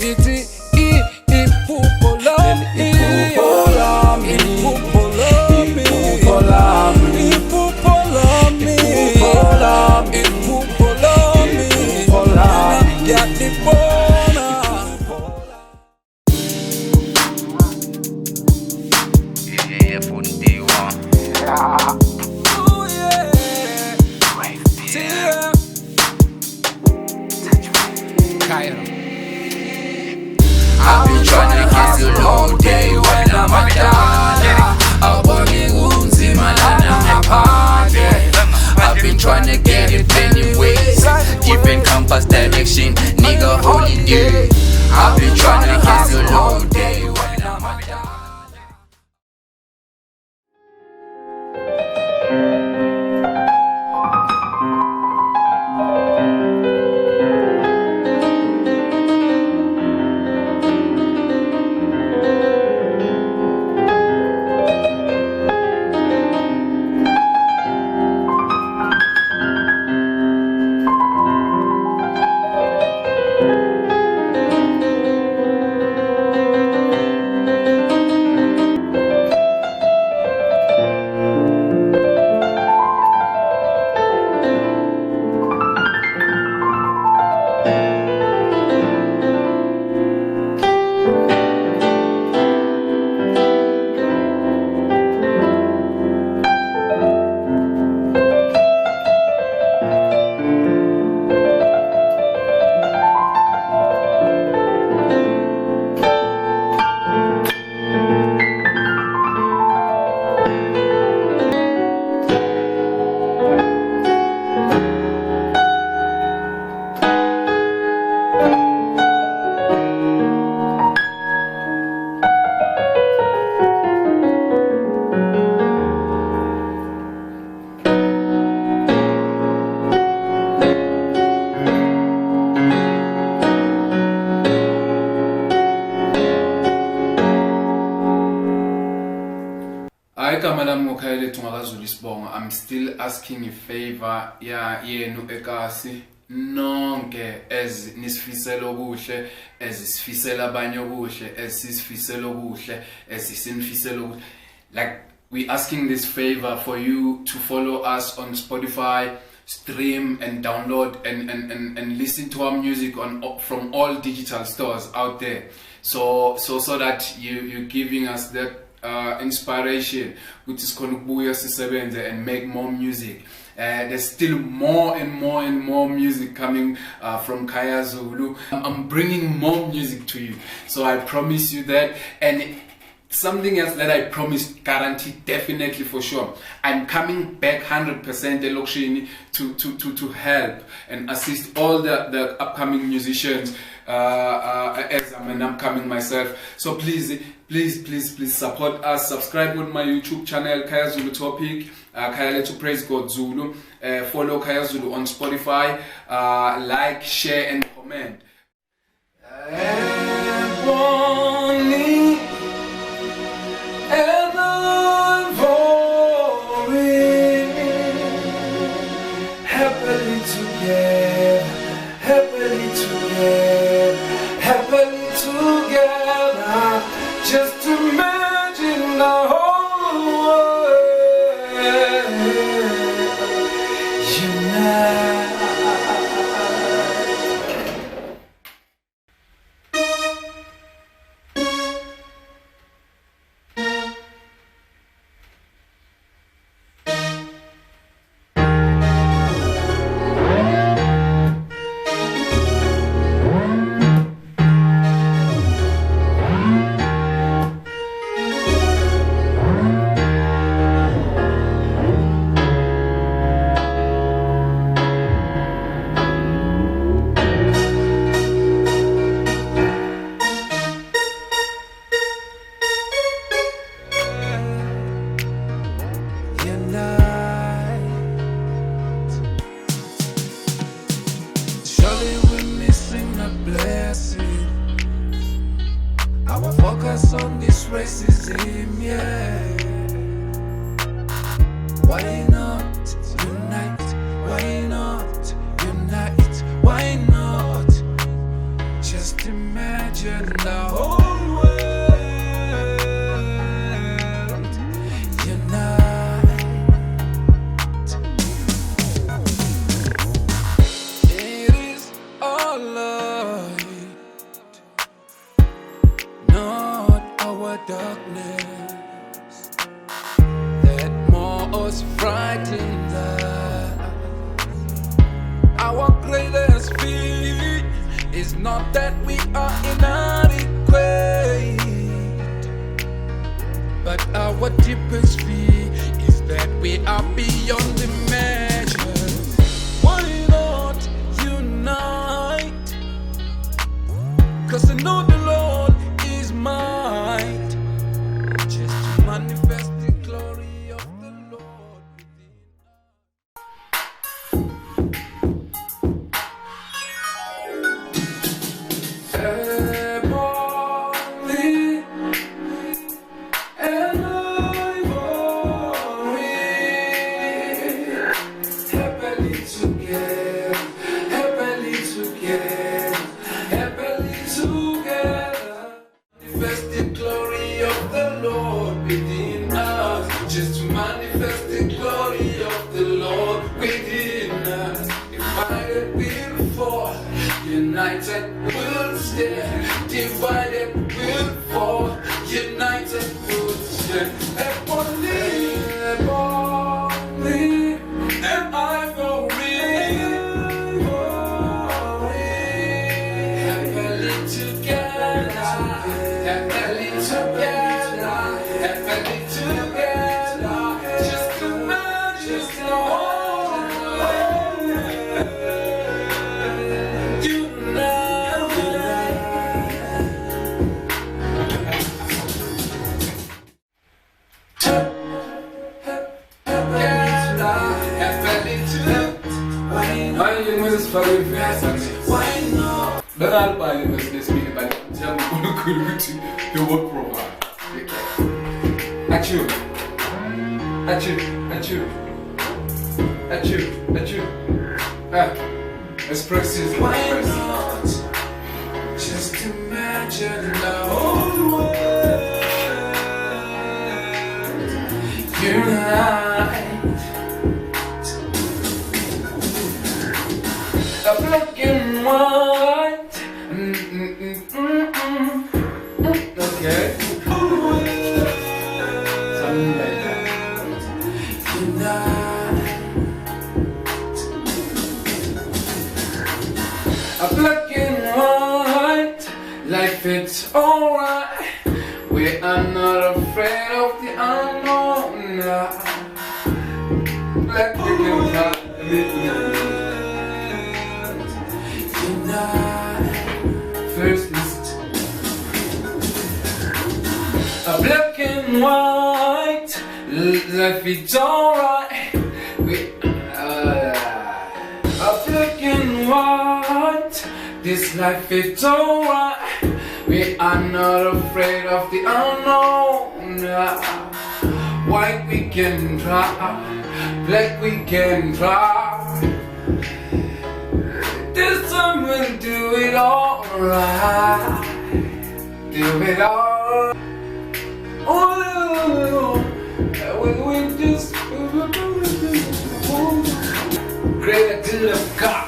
Iti iphupho lami, iphupho lami, iphupho lami, iphupho lami, iphupho lami, iphupho lami, iphupho lami, iphupho lami, ngiyalibona. Yeah, for the day one. Oh yeah, yeah. Khaya. I've been trying to get you long day when I'm a dad. I've been trying to get it anyways. Different compass direction, nigga holiday. I've been trying to get you long day when I'm a dad. Khayalethu Zulu, I'm still asking a favor yenu ekasi nonke as nisifisela okuhle, as sifisela abanye okuhle, as sisifisela okuhle, as sinifisela okuhle. Like, we asking this favor for you to follow us on Spotify, stream and download and listen to our music from all digital stores out there. So that you're giving us that inspiration, which is going to and make more music. There's still more and more music coming from Khaya Zulu. I'm bringing more music to you, so I promise you that. And something else that I promise, guaranteed, definitely for sure, I'm coming back 100% Elokshini to help and assist all the upcoming musicians as I'm an upcoming myself. So please support us. Subscribe on my YouTube channel, Khaya Zulu Topic, Khayalethu Praise God Zulu. Follow Khaya Zulu on Spotify. Like, share and comment. Ebony Ivory, happily together, happily together, just imagine the whole world unite. Our focus on this racism, yeah. Why not unite? Why not unite? Why not just imagine? imagine the whole world unite. It is our light, not our darkness, that more frightens us. Our greatest fear is not that we are inadequate, but our deepest fear is that we are beyond the measure. Why not unite? 'Cause I know the Lord is mine, just to manifest the glory of the Lord within us. Ebony and Ivory, happily together, happily together, happily together. Manifest the glory of the Lord within us, just to manifest the glory of the Lord within us. Divided we'll fall, united we'll stand. Divided we'll fall, united we'll stand. Ebony, Ebony, and Ivory, happily together, happily together, happily together, just to manifest the whole the work profile. Achoo. Achoo. Achoo. Achoo. Achoo. Let's practice. Why not just imagine the whole world unite? A black and white. Okay. Something like that. Unite. A black and white, life it's alright. We are not afraid of the unknown. Black we can fly. Unite. First list. A black and white, life it's alright. We a black and white, this life it's alright. We are not afraid of the unknown. White we can try, black we can try. This time we'll do it all right. Do it all. Oh, we just greater to the God.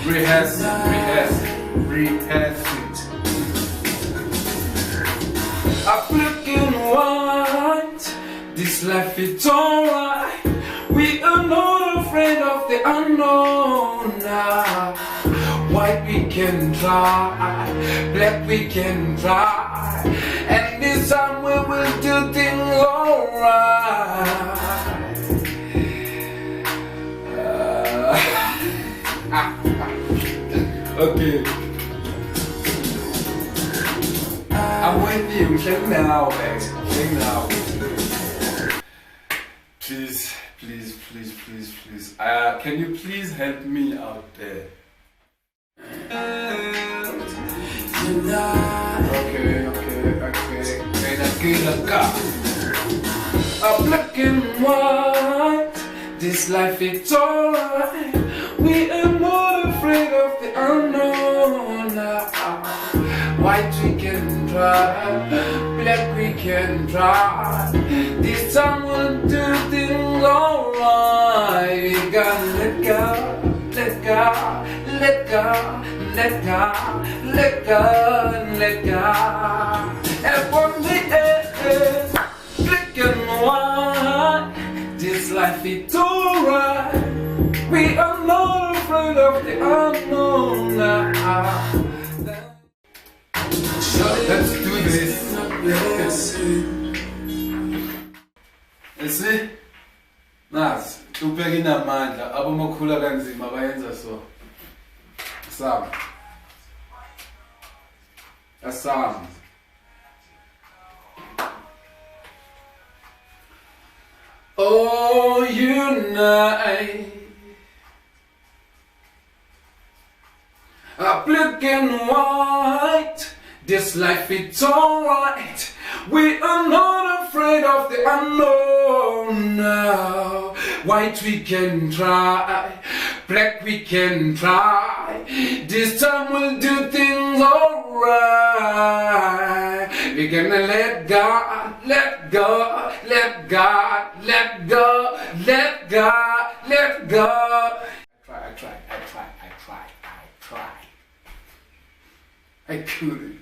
Rehearse it. I'm looking white. This life it's alright. We are not afraid of the unknown. White we can try, black we can try, and this time we will do things alright. Okay. I'm with you. Sing now, baby. Sing now. Please, please, please. please. Can you please help me out there? Okay. A black and white, this life it's alright. We are not afraid of the unknown. White we can try, black we can try. This time we'll do things alright. We gotta let go. And one day, black and white, this life it's alright. We are not afraid of the unknown now. Let's do this. Esi? Nasi, ubheka inamandla, abomakhula kanzima bayenza so. Asam. Oh, unite. A black and white, this life it's alright. We are not afraid of the unknown now. White we can try, black we can try. This time we'll do things alright. We're gonna let God, let God, let God, let go, let God, let go. I tried. I couldn't.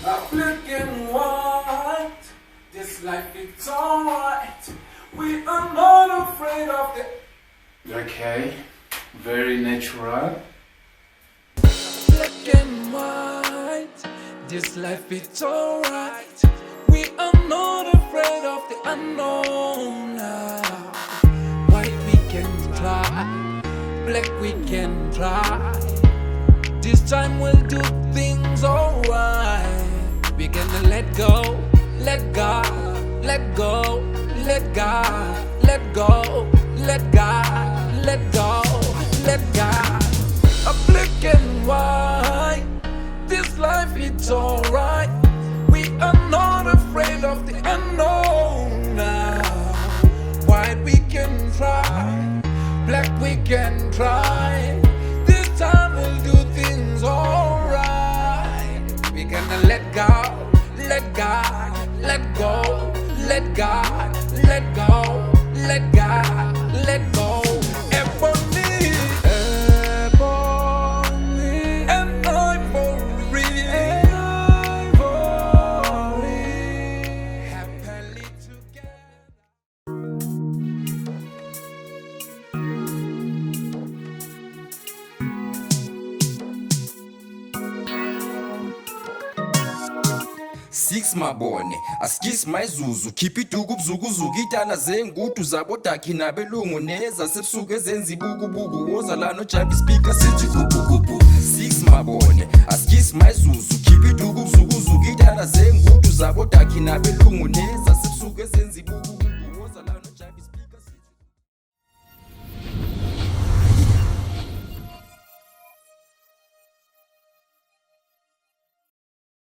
A black and white, this life it's alright. We are not afraid of the. Okay, very natural. Black and white, this life it's alright. We are not afraid of the unknown now. White we can try, black we can try. This time we'll do things alright. We're gonna let go, let God, let go, let God, let go, let God, let go, let God. A black and white, this life it's alright. We are not afraid of the unknown now. White we can try, black we can try. This time we'll do things alright. We're gonna let go, let God, let go, let God, let go, let God, let go. Ebony, and Ivory, happily together. Six mabone askis mayizuzu khipha iduku buzukuzuku itana zengudu zabo dakhi nabelungu neza sebusuku ezenza ibukubuku woza la no jump speaker sithi kubukubu. Six mabone askis mayizuzu khipha iduku buzukuzuku itana zengudu zabo dakhi nabelungu neza sebusuku ezenza ibuku